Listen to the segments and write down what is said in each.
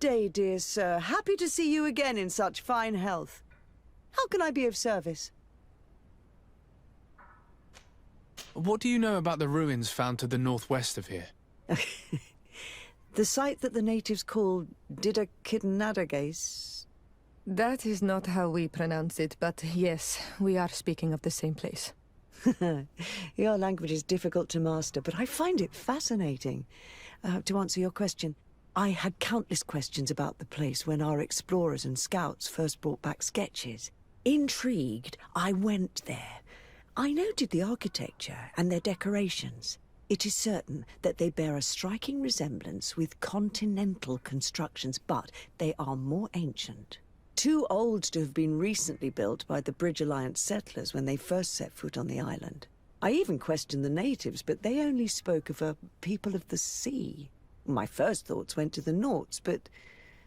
day, dear sir. Happy to see you again in such fine health. How can I be of service? What do you know about the ruins found to the northwest of here? The site that the natives call Didakidnadagase. That is not how we pronounce it, but yes, we are speaking of the same place. Your language is difficult to master, but I find it fascinating. To answer your question, I had countless questions about the place when our explorers and scouts first brought back sketches. Intrigued, I went there. I noted the architecture and their decorations. It is certain that they bear a striking resemblance with continental constructions, but they are more ancient. Too old to have been recently built by the Bridge Alliance settlers when they first set foot on the island. I even questioned the natives, but they only spoke of a people of the sea. My first thoughts went to the Nauts, but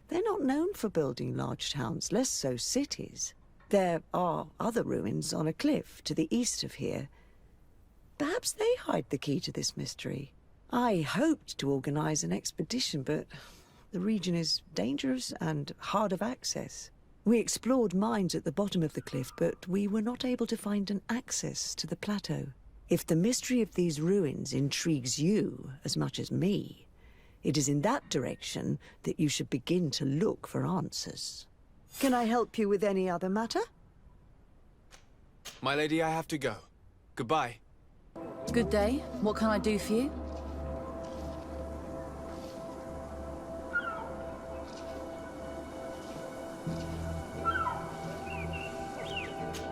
they're not known for building large towns, less so cities. There are other ruins on a cliff to the east of here. Perhaps they hide the key to this mystery. I hoped to organize an expedition, but the region is dangerous and hard of access. We explored mines at the bottom of the cliff, but we were not able to find an access to the plateau. If the mystery of these ruins intrigues you as much as me, it is in that direction that you should begin to look for answers. Can I help you with any other matter? My lady, I have to go. Goodbye. Good day. What can I do for you?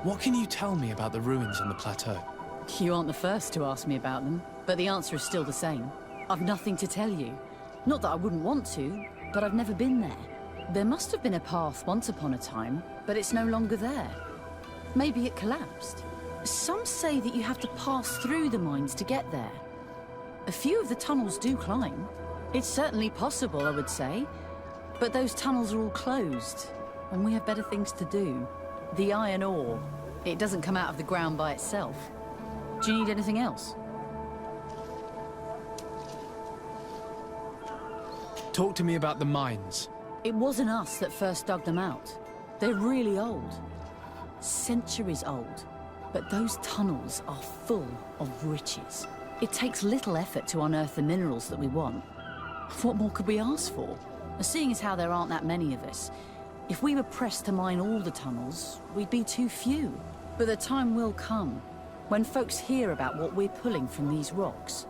What can you tell me about the ruins on the plateau? You aren't the first to ask me about them, but the answer is still the same. I've nothing to tell you. Not that I wouldn't want to, but I've never been there. There must have been a path once upon a time, but it's no longer there. Maybe it collapsed. Some say that you have to pass through the mines to get there. A few of the tunnels do climb. It's certainly possible, I would say. But those tunnels are all closed, and we have better things to do. The iron ore, it doesn't come out of the ground by itself. Do you need anything else? Talk to me about the mines. It wasn't us that first dug them out. They're really old. Centuries old. But those tunnels are full of riches. It takes little effort to unearth the minerals that we want. What more could we ask for? Seeing as how there aren't that many of us, if we were pressed to mine all the tunnels, we'd be too few. But the time will come when folks hear about what we're pulling from these rocks.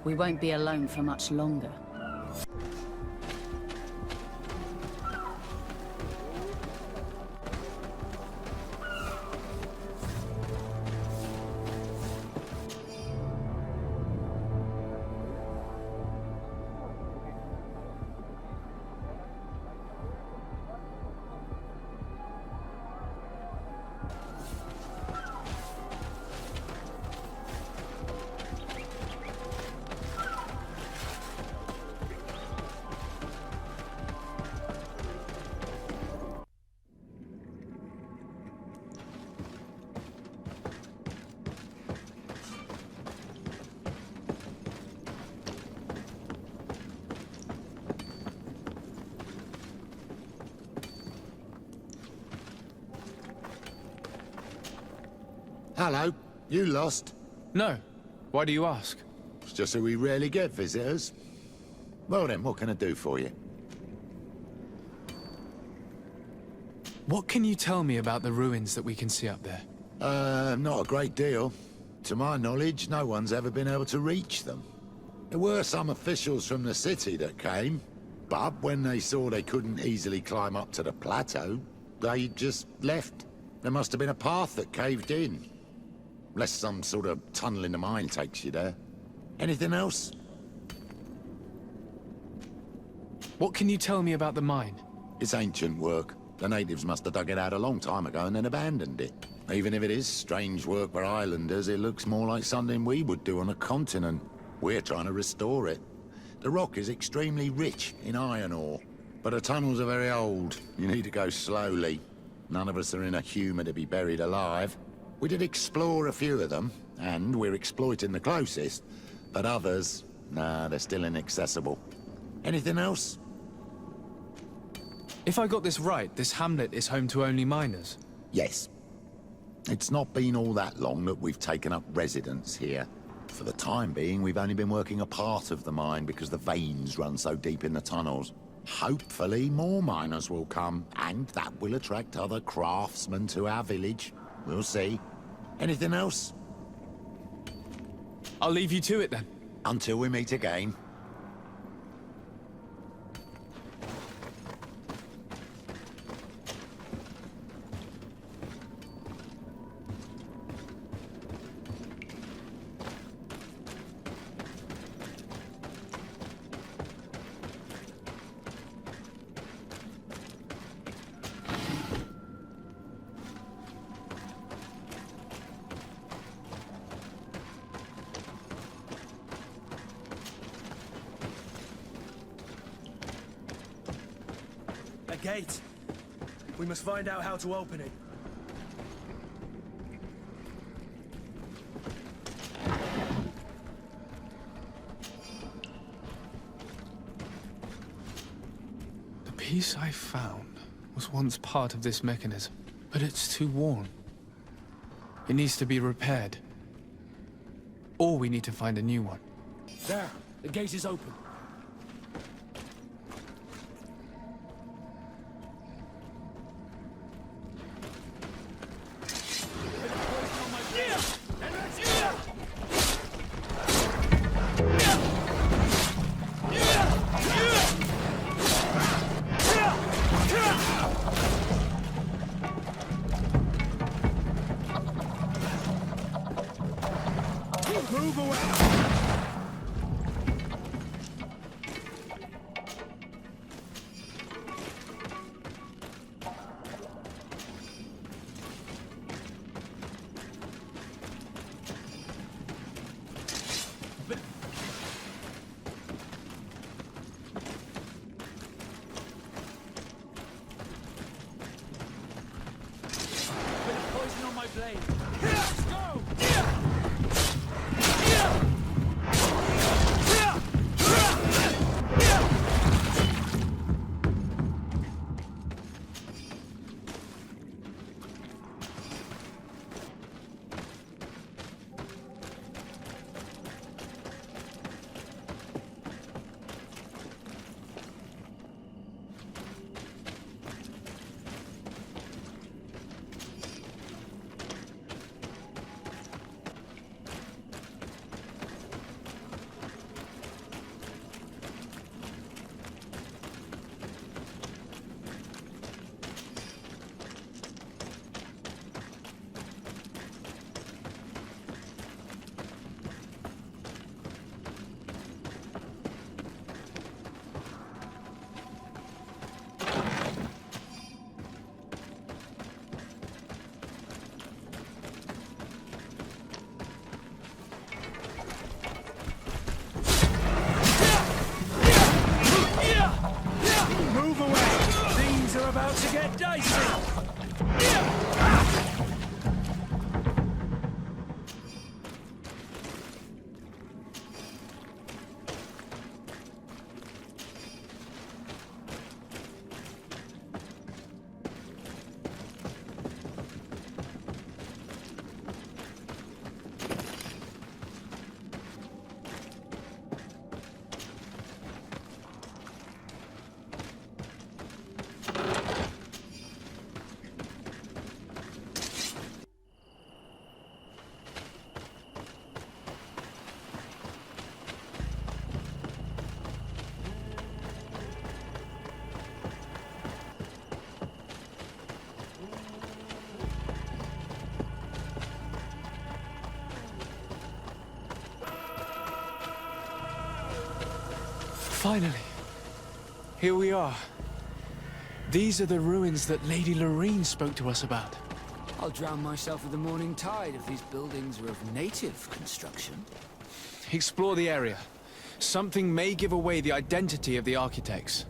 We won't be alone for much longer. Hello, you lost? No. Why do you ask? It's just that we rarely get visitors. Well then, what can I do for you? What can you tell me about the ruins that we can see up there? Not a great deal. To my knowledge, no one's ever been able to reach them. There were some officials from the city that came, but when they saw they couldn't easily climb up to the plateau, they just left. There must have been a path that caved in. Unless some sort of tunnel in the mine takes you there. Anything else? What can you tell me about the mine? It's ancient work. The natives must have dug it out a long time ago and then abandoned it. Even if it is strange work for islanders, it looks more like something we would do on a continent. We're trying to restore it. The rock is extremely rich in iron ore, but the tunnels are very old. You need to go slowly. None of us are in a humour to be buried alive. We did explore a few of them, and we're exploiting the closest. But others, nah, they're still inaccessible. Anything else? If I got this right, this hamlet is home to only miners. Yes. It's not been all that long that we've taken up residence here. For the time being, we've only been working a part of the mine because the veins run so deep in the tunnels. Hopefully, more miners will come, and that will attract other craftsmen to our village. We'll see. Anything else? I'll leave you to it then. Until we meet again. A gate. We must find out how to open it. The piece I found was once part of this mechanism, but it's too worn. It needs to be repaired. Or we need to find a new one. There, the gate is open. Move away! Bit of poison on my blade. Let's go! Move away! Things are about to get dicey! Finally. Here we are. These are the ruins that Lady Lorene spoke to us about. I'll drown myself with the morning tide if these buildings are of native construction. Explore the area. Something may give away the identity of the architects.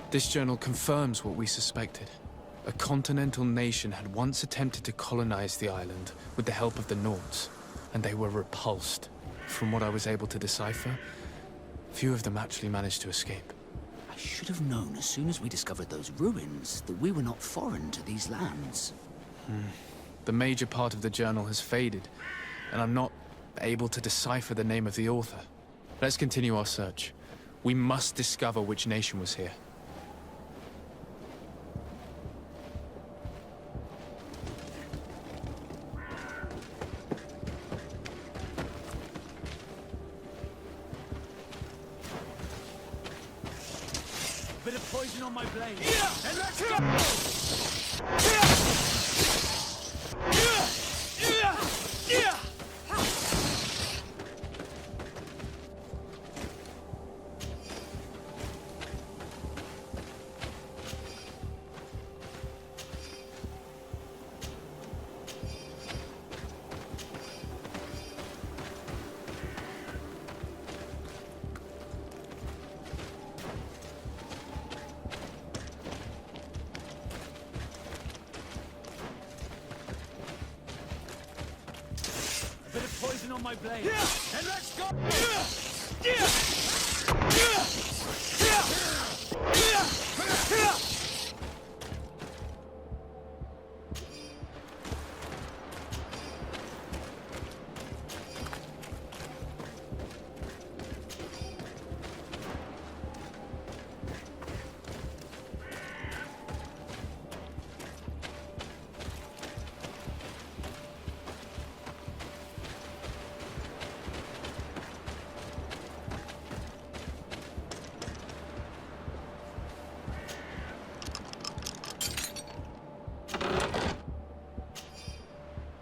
This journal confirms what we suspected. A continental nation had once attempted to colonize the island with the help of the Nords, and they were repulsed. From what I was able to decipher, few of them actually managed to escape. I should have known as soon as we discovered those ruins that we were not foreign to these lands. The major part of the journal has faded, and I'm not able to decipher the name of the author. Let's continue our search. We must discover which nation was here. Bit of poison on my blade. And let's go! Bit of poison on my blade. And let's go!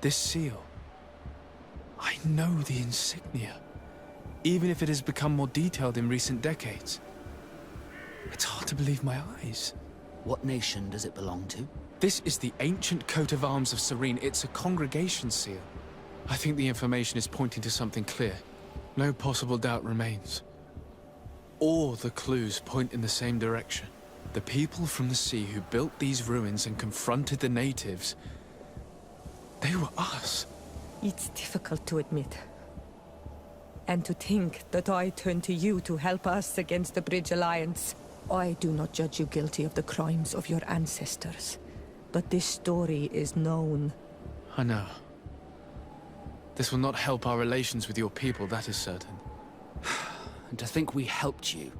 This seal. I know the insignia, even if it has become more detailed in recent decades. It's hard to believe my eyes. What nation does it belong to? This is the ancient coat of arms of Serene. It's a congregation seal. I think the information is pointing to something clear. No possible doubt remains. All the clues point in the same direction. The people from the sea who built these ruins and confronted the natives, they were us. It's difficult to admit. And to think that I turn to you to help us against the Bridge Alliance. I do not judge you guilty of the crimes of your ancestors. But this story is known. I know. This will not help our relations with your people, that is certain. And to think we helped you.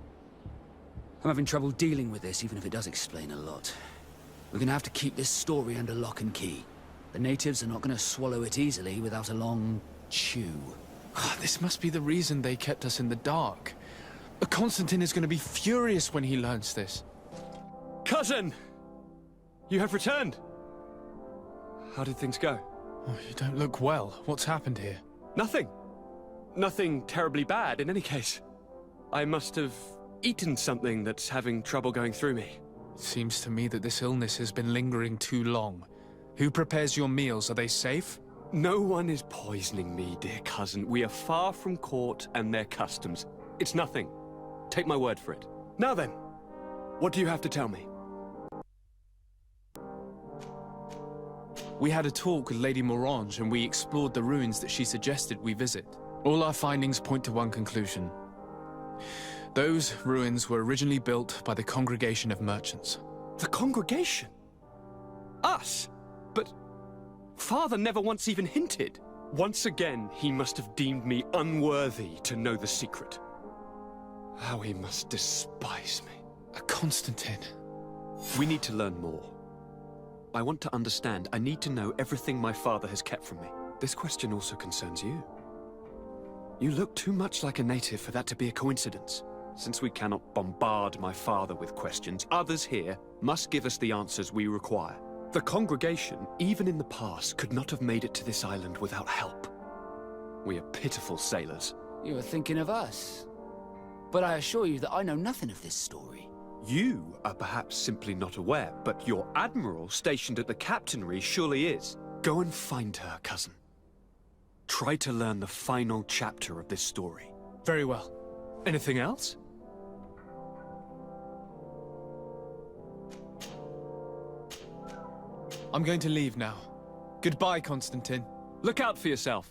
I'm having trouble dealing with this, even if it does explain a lot. We're gonna have to keep this story under lock and key. The natives are not gonna swallow it easily without a long chew. This must be the reason they kept us in the dark. Constantine is going to be furious when he learns this. Cousin! You have returned. How did things go? Oh, you don't look well. What's happened here? Nothing. Nothing terribly bad, in any case. I must have eaten something that's having trouble going through me. Seems to me that this illness has been lingering too long. Who prepares your meals? Are they safe? No one is poisoning me, dear cousin. We are far from court and their customs. It's nothing. Take my word for it. Now then, what do you have to tell me? We had a talk with Lady Morange and we explored the ruins that she suggested we visit. All our findings point to one conclusion. Those ruins were originally built by the Congregation of Merchants. The congregation? Us? But Father never once even hinted. Once again, he must have deemed me unworthy to know the secret. How he must despise me. Constantine. We need to learn more. I want to understand. I need to know everything my father has kept from me. This question also concerns you. You look too much like a native for that to be a coincidence. Since we cannot bombard my father with questions, others here must give us the answers we require. The congregation, even in the past, could not have made it to this island without help. We are pitiful sailors. You were thinking of us. But I assure you that I know nothing of this story. You are perhaps simply not aware, but your admiral stationed at the captainry surely is. Go and find her, cousin. Try to learn the final chapter of this story. Very well. Anything else? I'm going to leave now. Goodbye, Constantine. Look out for yourself.